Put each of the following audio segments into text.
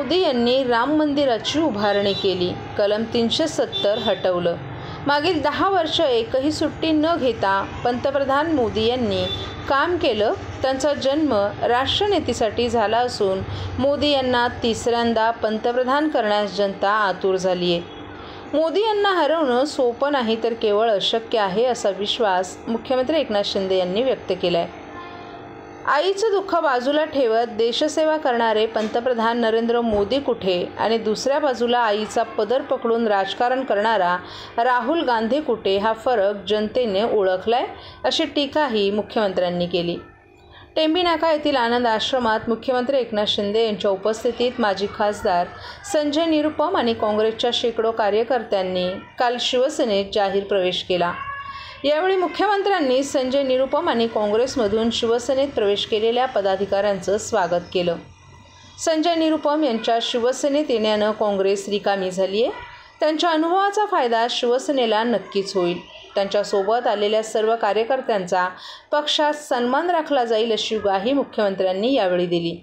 मोदी यांनी राम मंदिराची उभारणी केली, कलम 370 हटवलं। मागील 10 वर्ष एकही सुट्टी न घेता पंतप्रधान मोदी यांनी काम केलं। त्यांचा जन्म राष्ट्रनीतीसाठी झाला असून मोदी यांना तिसऱ्यांदा पंतप्रधान करण्यास जनता आतुर झाली आहे। मोदी यांना हरवणं सोपं नाही तर केवळ अशक्य आहे असा विश्वास मुख्यमंत्री एकनाथ शिंदे यांनी व्यक्त केला आहे। आईचं दुःख बाजूला ठेवत देशसेवा करणारे पंतप्रधान नरेंद्र मोदी कुठे आणि दुसऱ्या बाजूला आईचा पदर पकडून राजकारण करणारा राहुल गांधी कुठे, हा फरक जनतेने ओळखलाय अशी टीकाही मुख्यमंत्र्यांनी केली। टेंबी नाका येथील आनंद आश्रमात मुख्यमंत्री एकनाथ शिंदे यांच्या उपस्थितीत माजी खासदार संजय निरुपम आणि काँग्रेसच्या शेकडो कार्यकर्त्यांनी काल शिवसेनेत जाहीर प्रवेश केला। यावेळी मुख्यमंत्र्यांनी संजय निरुपम आणि काँग्रेसमधून शिवसेनेत प्रवेश केलेल्या पदाधिकाऱ्यांचं स्वागत केलं। संजय निरुपम यांच्या शिवसेनेत येण्यानं काँग्रेस रिकामी झाली आहे। त्यांच्या अनुभवाचा फायदा शिवसेनेला नक्कीच होईल। त्यांच्यासोबत आलेल्या सर्व कार्यकर्त्यांचा पक्षात सन्मान राखला जाईल अशी ग्वाही मुख्यमंत्र्यांनी यावेळी दिली।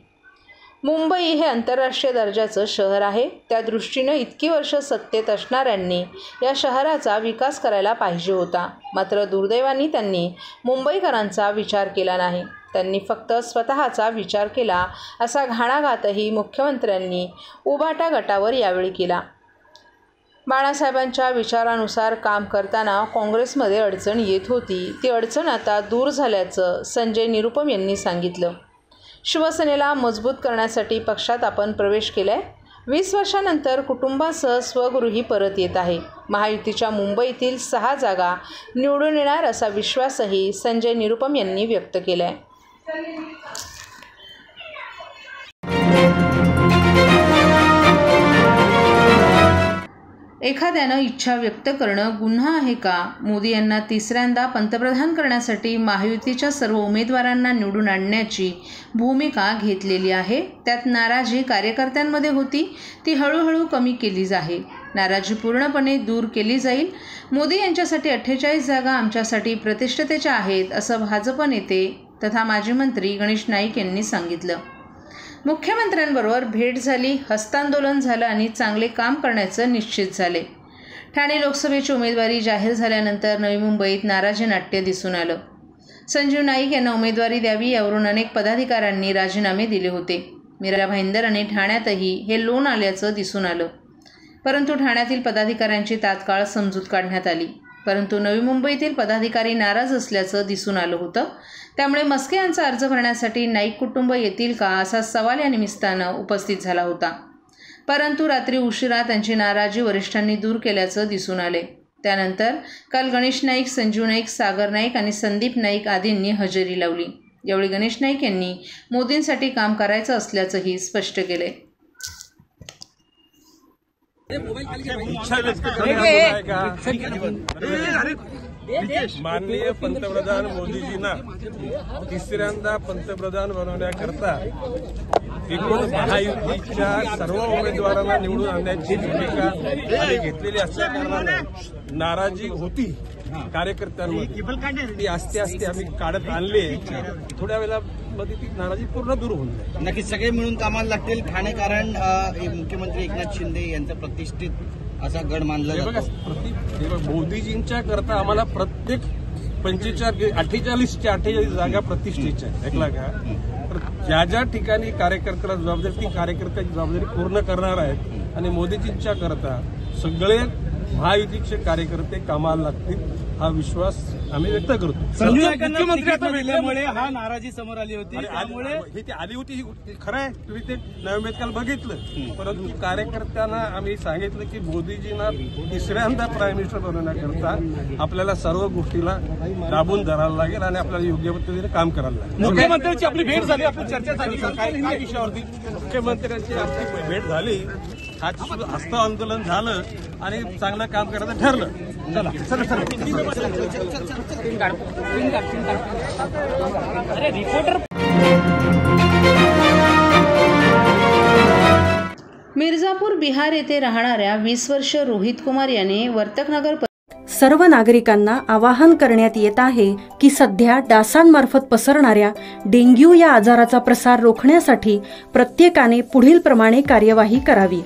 मुंबई हे आंतरराष्ट्रीय दर्जाचं शहर आहे, त्या दृष्टीनं इतकी वर्ष सत्तेत असणाऱ्यांनी या शहराचा विकास करायला पाहिजे होता। मात्र दुर्दैवाने त्यांनी मुंबईकरांचा विचार केला नाही, त्यांनी फक्त स्वतःचा विचार केला असा घाणाघातही मुख्यमंत्र्यांनी उभाटा गटावर यावेळी केला। बाळासाहेबांच्या विचारानुसार काम करताना काँग्रेसमध्ये अडचण येत होती, ती अडचण आता दूर झाल्याचं संजय निरुपम यांनी सांगितलं। शिवसेनेला मजबूत करण्यासाठी पक्षात आपण प्रवेश केलाय। 20 वर्षांनंतर कुटुंबासह स्वगृही परत येत आहे। महायुतीच्या मुंबईतील 6 जागा निवडून येणार असा विश्वासही संजय निरुपम यांनी व्यक्त केलाय। एखाद्यानं इच्छा व्यक्त करणं गुन्हा आहे का? मोदी यांना तिसऱ्यांदा पंतप्रधान करण्यासाठी महायुतीच्या सर्व उमेदवारांना निवडून आणण्याची भूमिका घेतलेली आहे। त्यात नाराजी कार्यकर्त्यांमध्ये होती, ती हळूहळू कमी केली आहे। नाराजी पूर्णपणे दूर केली जाईल। मोदी यांच्यासाठी 48 जागा आमच्यासाठी प्रतिष्ठेच्या आहेत असं भाजप नेते तथा माजी मंत्री गणेश नाईक यांनी सांगितलं। मुख्यमंत्र्यांबरोबर भेट झाली, हस्तांदोलन झालं आणि चांगले काम करण्याचं निश्चित झाले। ठाणे लोकसभेची उमेदवारी जाहीर झाल्यानंतर नवी मुंबईत नाराजी नाट्य दिसून आलं। संजीव नाईक यांना उमेदवारी द्यावी यावरून अनेक पदाधिकाऱ्यांनी राजीनामे दिले होते। मीरा भाईंदर आणि ठाण्यातही हे लोण आल्याचं दिसून आलं, परंतु ठाण्यातील पदाधिकाऱ्यांची तात्काळ समजूत काढण्यात आली। परंतु नवी मुंबईतील पदाधिकारी नाराज असल्याचं दिसून आलं होतं, त्यामुळे मस्के यांचा अर्ज भरण्यासाठी नाईक कुटुंब येतील का असा सवाल या निमित्तानं उपस्थित झाला होता। परंतु रात्री उशिरा त्यांची नाराजी वरिष्ठांनी दूर केल्याचं दिसून आले। त्यानंतर काल गणेश नाईक, संजीव नाईक, सागर नाईक आणि संदीप नाईक आदींनी हजेरी लावली। यावेळी गणेश नाईक यांनी मोदींसाठी काम करायचं असल्याचंही स्पष्ट केले। माननीय पंतप्रधान मोदीजींना तिसऱ्यांदा पंतप्रधान बनवण्याकरता एकूण महायुतीच्या सर्व उमेदवारांना निवडून आणण्याची भूमिका घेतलेली असल्याकारणाने नाराजी होती कार्यकर्त्यांमध्ये, ती आस्ते आस्ते आम्ही काढत आणली। थोड्या वेळामध्ये ती नाराजी पूर्ण दूर होऊन जाईल। नक्कीच सगळे मिळून कामाला लागतील ठाणे, कारण मुख्यमंत्री एकनाथ शिंदे यांचा प्रतिष्ठित असा गड मानला जातो। मोदीजींच्या करता आम्हाला प्रत्येक 48 जागा प्रतिष्ठेच्या आहेत, ऐकला का? तर ज्या ज्या ठिकाणी कार्यकर्त्याला जबाबदारी, ती कार्यकर्त्याची जबाबदारी पूर्ण करणार आहेत आणि मोदीजींच्या करता सगळे महायुतीचे कार्यकर्ते कामाला लागतील हा विश्वास आम्ही व्यक्त करतो। मुख्यमंत्र्यामुळे हा नाराजी समोर आली होती, त्यामुळे ही आली होती, खरं आहे, तुम्ही ते नवी काल बघितलं। परंतु कार्यकर्त्यांना आम्ही सांगितलं की मोदीजींना तिसऱ्यांदा प्राईम मिनिस्टर बनवण्याकरता आपल्याला सर्व गोष्टीला दाबून धरायला लागेल आणि आपल्याला योग्य पद्धतीने काम करायला लागेल। मुख्यमंत्र्यांची आपली भेट झाली, आपली चर्चा झाली काय विषयावरती? मुख्यमंत्र्यांची आपली भेट झाली, हस्त आंदोलन झालं आणि चांगलं काम करायचं ठरलं। चला चला मिर्झापूर बिहार येथे राहणाऱ्या 20 वर्षीय रोहित कुमार याने वर्तकनगर सर्व नागरिकांना आवाहन करण्यात येत आहे की सध्या डासांमार्फत पसरणाऱ्या डेंग्यू या आजाराचा प्रसार रोखण्यासाठी प्रत्येकाने पुढीलप्रमाणे कार्यवाही करावी.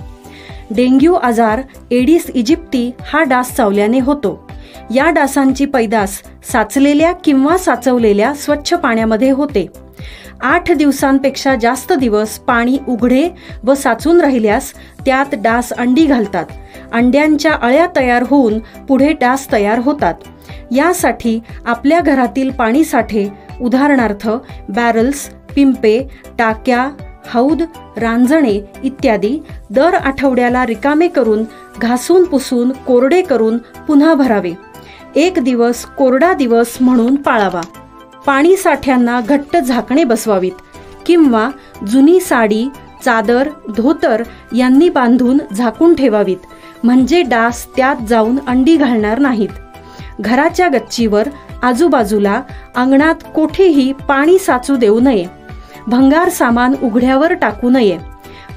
डेंग्यू आजार एडिस इजिप्ती हा डास चावल्याने होतो. या डासांची पैदास साचलेल्या किंवा साचवलेल्या स्वच्छ पाण्यामध्ये होते. 8 दिवसांपेक्षा जास्त दिवस पाणी उघडे व साचून राहिल्यास त्यात डास अंडी घालतात. अंड्यांच्या अळ्या तयार होऊन पुढे डास तयार होतात. यासाठी आपल्या घरातील पाणी साठे उदाहरणार्थ बॅरल्स, पिंपे, टाक्या, हौद, रांजणे इत्यादी दर आठवड्याला रिकामे करून घासून पुसून कोरडे करून पुन्हा भरावे. 1 दिवस कोरडा दिवस म्हणून पाळावा. पाणी साठ्यांना घट्ट झाकणे बसवावीत किंवा जुनी साडी, चादर, धोतर यांनी बांधून झाकून ठेवावीत, म्हणजे डास त्यात जाऊन अंडी घालणार नाहीत. घराच्या गच्चीवर, आजूबाजूला, अंगणात कोठेही पाणी साचू देऊ नये. भंगार सामान उघड्यावर टाकू नये.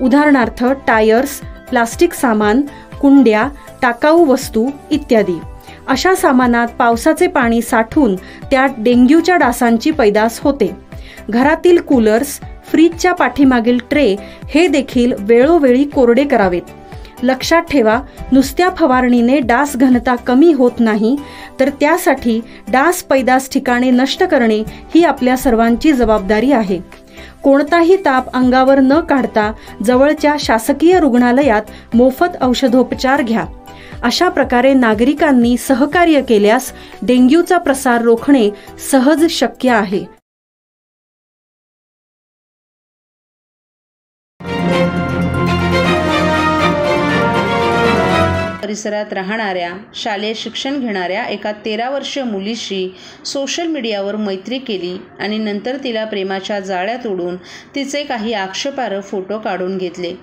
उदाहरणार्थ टायर्स, प्लास्टिक सामान, कुंड्या, टाकाऊ वस्तू इत्यादी. अशा सामानात पावसाचे पाणी साठून त्यात डेंग्यूच्या डासांची पैदास होते. घरातील कूलर्स, फ्रीजच्या पाठीमागील ट्रे हे देखील वेळोवेळी कोरडे करावेत. लक्षात ठेवा, नुसत्या फवारणीने डास घनता कमी होत नाही, तर त्यासाठी डास पैदास ठिकाणे नष्ट करणे ही आपल्या सर्वांची जबाबदारी आहे. कोणताही ताप अंगावर न काढता जवळच्या शासकीय रुग्णालयात मोफत औषधोपचार घ्या. अशा प्रकारे नागरिकांनी सहकार्य केल्यास डेंग्यूचा प्रसार रोखणे सहज शक्य आहे. परिसरात राहणाऱ्या, शालेय शिक्षण घेणाऱ्या एका 13 वर्षीय मुलीशी सोशल मीडियावर मैत्री केली आणि नंतर तिला प्रेमाच्या जाळ्यात ओढून तिचे काही आक्षेपार्ह फोटो काढून घेतले.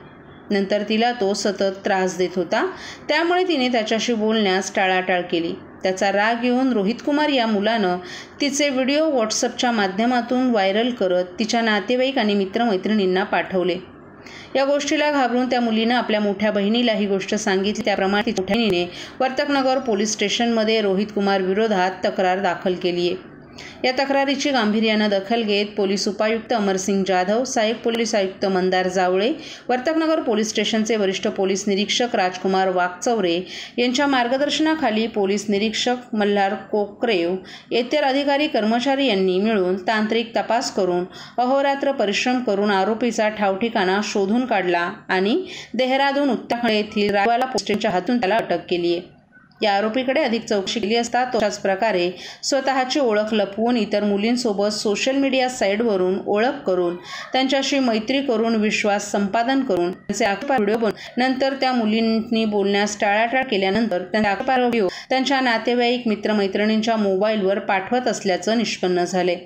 नंतर तिला तो सतत त्रास देत होता, त्यामुळे तिने त्याच्याशी बोलण्यास टाळाटाळ केली. त्याचा राग येऊन रोहित कुमार या मुलानं तिचे व्हिडिओ व्हॉट्सअपच्या माध्यमातून व्हायरल करत तिच्या नातेवाईक आणि मित्रमैत्रिणींना पाठवले. या गोष्टीला घाबरून त्या मुलीनं आपल्या मोठ्या बहिणीला ही गोष्ट सांगितली. त्याप्रमाणे ती मोठ्या बहिणीने वर्तकनगर पोलीस स्टेशनमध्ये रोहित कुमार विरोधात तक्रार दाखल केली आहे. या तक्रारीची गांभीर्यानं दखल घेत पोलीस उपायुक्त अमरसिंग जाधव, सहाय्यक पोलीस आयुक्त मंदार जावळे, वर्तकनगर पोलीस स्टेशनचे वरिष्ठ पोलीस निरीक्षक राजकुमार वाकचौरे यांच्या मार्गदर्शनाखाली पोलीस निरीक्षक मल्हार कोकरेव इतर अधिकारी कर्मचारी यांनी मिळून तांत्रिक तपास करून अहोरात्र परिश्रम करून आरोपीचा ठावठिकाणा शोधून काढला आणि देहरादून उत्तराखंड येथील रायवाला पोलीस स्टेशनच्या हातून त्याला अटक केली आहे. या आरोपीकडे अधिक चौकशी केली असता तो अशाच प्रकारे स्वतःची ओळख लपवून इतर मुलींसोबत सोशल मीडिया साईटवरून ओळख करून त्यांच्याशी मैत्री करून विश्वास संपादन करून त्यांचे आक्षेपार्ह व्हिडिओ बनवून नंतर त्या मुलींनी बोलण्यास टाळाटाळ केल्यानंतर त्यांचे आक्षेपार्ह व्हिडिओ त्यांच्या नातेवाईक मित्रमैत्रिणींच्या मोबाईलवर पाठवत असल्याचं निष्पन्न झाले.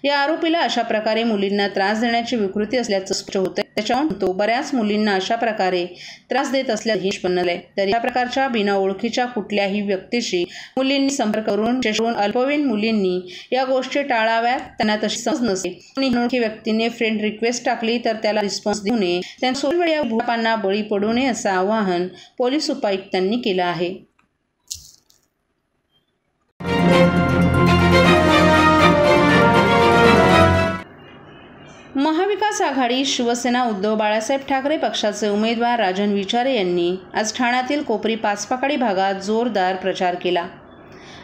या आरोपीला अशा प्रकारे मुलींना त्रास देण्याची विकृती असल्याचं स्पष्ट होतं. त्याच्याहून तो बऱ्याच मुलींना अशा प्रकारे त्रास देत असल्याचे निष्पन्न झाले. तर या प्रकारच्या बिना ओळखीच्या कुठल्याही व्यक्तीशी मुलींनी संपर्क करून, विशेषतः अल्पवयीन मुलींनी या गोष्टी टाळाव्यात. त्यांना तशी समज नसते. कोणी अनोळखी व्यक्तीने फ्रेंड रिक्वेस्ट टाकली तर त्याला रिस्पॉन्स देऊ नये, त्यांना सोशल मीडिया भूलथापांना बळी पडू नये असं आवाहन पोलीस उपायुक्तांनी केलं आहे. महाविकास आघाडी शिवसेना उद्धव बाळासाहेब ठाकरे पक्षाचे उमेदवार राजन विचारे यांनी आज ठाण्यातील कोपरी पाचपाकडी भागात जोरदार प्रचार केला.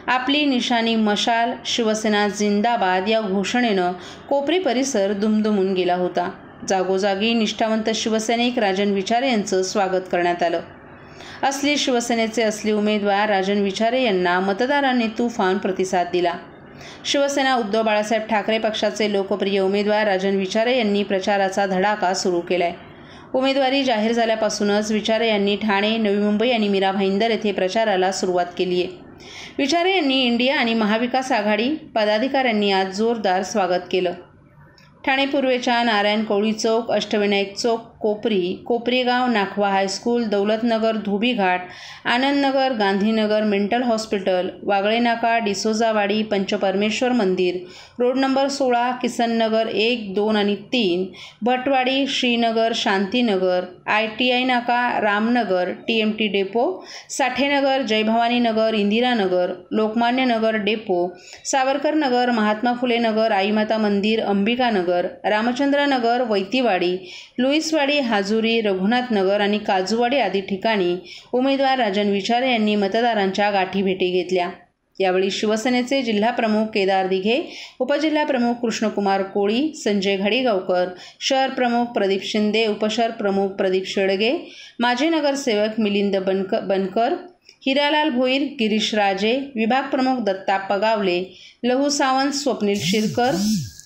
आपली निशाणी मशाल, शिवसेना जिंदाबाद या घोषणेनं कोपरी परिसर दुमदुमून गेला होता. जागोजागी निष्ठावंत शिवसैनिक राजन विचारे यांचं स्वागत करण्यात आलं. असली शिवसेनेचे असली उमेदवार राजन विचारे यांना मतदारांनी तुफान प्रतिसाद दिला. शिवसेना उद्धव बाळासाहेब ठाकरे पक्षाचे लोकप्रिय उमेदवार राजन विचारे यांनी प्रचाराचा धडाका सुरू केलाय. उमेदवारी जाहीर झाल्यापासूनच विचारे यांनी ठाणे, नवी मुंबई आणि मीरा भाईंदर येथे प्रचाराला सुरुवात केली आहे. विचारे यांनी इंडिया आणि महाविकास आघाडी पदाधिकाऱ्यांनी आज जोरदार स्वागत केलं. ठाणे पूर्वेच्या Narayan Kavali Chowk, Ashtavinayak Chowk, Koprigaon, Nakhwa high school, Daulatnagar, Dhobighat, Anandnagar, Gandhinagar, mental hospital, Wagle Naka, Dsouzawadi, पंचपरमेश्वर मंदिर, रोड नंबर 16, किसननगर 1, 2 आणि 3, भटवाडी, श्रीनगर, शांतीनगर, ITI नाका, रामनगर, TMT डेपो, साठेनगर, जयभवानी नगर, इंदिरानगर, लोकमान्य नगर डेपो, सावरकर नगर, महात्मा फुले नगर, आईमाता मंदिर, अंबिकानगर, रामचंद्र नगर, वैतीवाडी, लुईसवाडी, हाजुरी, रघुनाथ नगर आणि काजूवाडी आदी ठिकाणी उमेदवार राजन विचारे यांनी मतदारांच्या गाठीभेटी घेतल्या। यावेळी शिवसेनेचे जिल्हाप्रमुख केदार दिघे, उपजिल्हाप्रमुख कृष्णकुमार कोळी, संजय घाडीगावकर, शहर प्रमुख प्रदीप शिंदे, उपशहर प्रमुख प्रदीप शेळगे, माजी नगरसेवक मिलिंद बनकर, हिरालाल भोईर, गिरीश राजे, विभाग प्रमुख दत्ता पगावले, लहू सावंत, स्वप्नील शिरकर,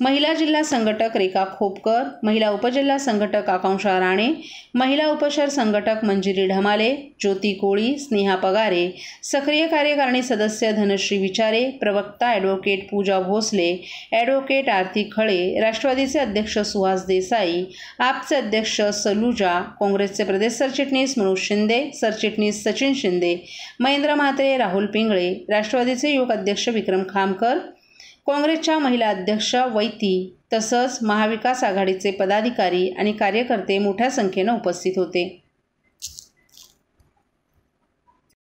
महिला जिल्हा संघटक रेखा खोपकर, महिला उपजिल्हा संघटक आकांक्षा राणे, महिला उपशहर संघटक मंजिरी ढमाले, ज्योती कोळी, स्नेहा पगारे, सक्रिय कार्यकारिणी सदस्य धनश्री विचारे, प्रवक्ता ॲडव्होकेट पूजा भोसले, ॲडव्होकेट आरती खळे, राष्ट्रवादीचे अध्यक्ष सुहास देसाई, आपचे अध्यक्ष सलूजा, काँग्रेसचे प्रदेश सरचिटणीस मनोज शिंदे, सरचिटणीस सचिन शिंदे, महेंद्र म्हात्रे, राहुल पिंगळे, राष्ट्रवादीचे युवक अध्यक्ष विक्रम खामकर, काँग्रेसच्या महिला अध्यक्ष वैती तसंच महाविकास आघाडीचे पदाधिकारी आणि कार्यकर्ते मोठ्या संख्येने उपस्थित होते।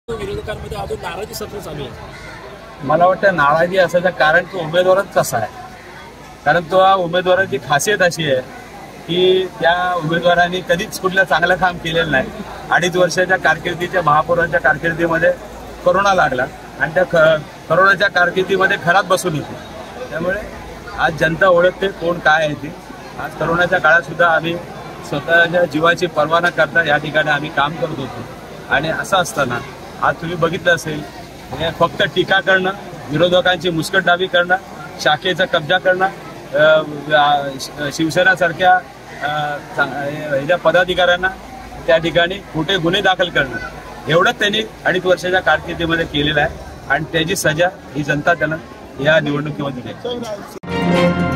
विरोधकांमध्ये अजून नाराजी सत्र चालू आहे। मला वाटतं नाराजी असायचं कारण तो उमेदवारच तसा आहे, कारण तो उमेदवाराची खासियत अशी आहे की त्या उमेदवारांनी कधीच कुठलं चांगलं काम केलेलं नाही। 2.5 वर्षाच्या कारकिर्दीच्या महापौरांच्या कारकिर्दीमध्ये कोरोना लागला आणि त्या कोरोनाच्या कारकिर्दीमध्ये घरात बसून होती, त्यामुळे आज जनता ओळखते कोण काय आहे ते। आज कोरोनाच्या काळात सुद्धा आम्ही स्वतःच्या जीवाची पर्वा न करता या ठिकाणी आम्ही काम करत होतो आणि असं असताना आज तुम्ही बघितलं असेल फक्त टीका करणं, विरोधकांची मुस्कटदाबी करणं, शाखेचा कब्जा करणं, शिवसेनासारख्या ह्याच्या पदाधिकाऱ्यांना त्या ठिकाणी खोटे गुन्हे दाखल करणं एवढंच त्यांनी 2.5 वर्षाच्या कारकिर्दीमध्ये केलेलं आहे आणि त्याची सजा ही जनता त्यांना या निवडणुकीमध्ये दिली।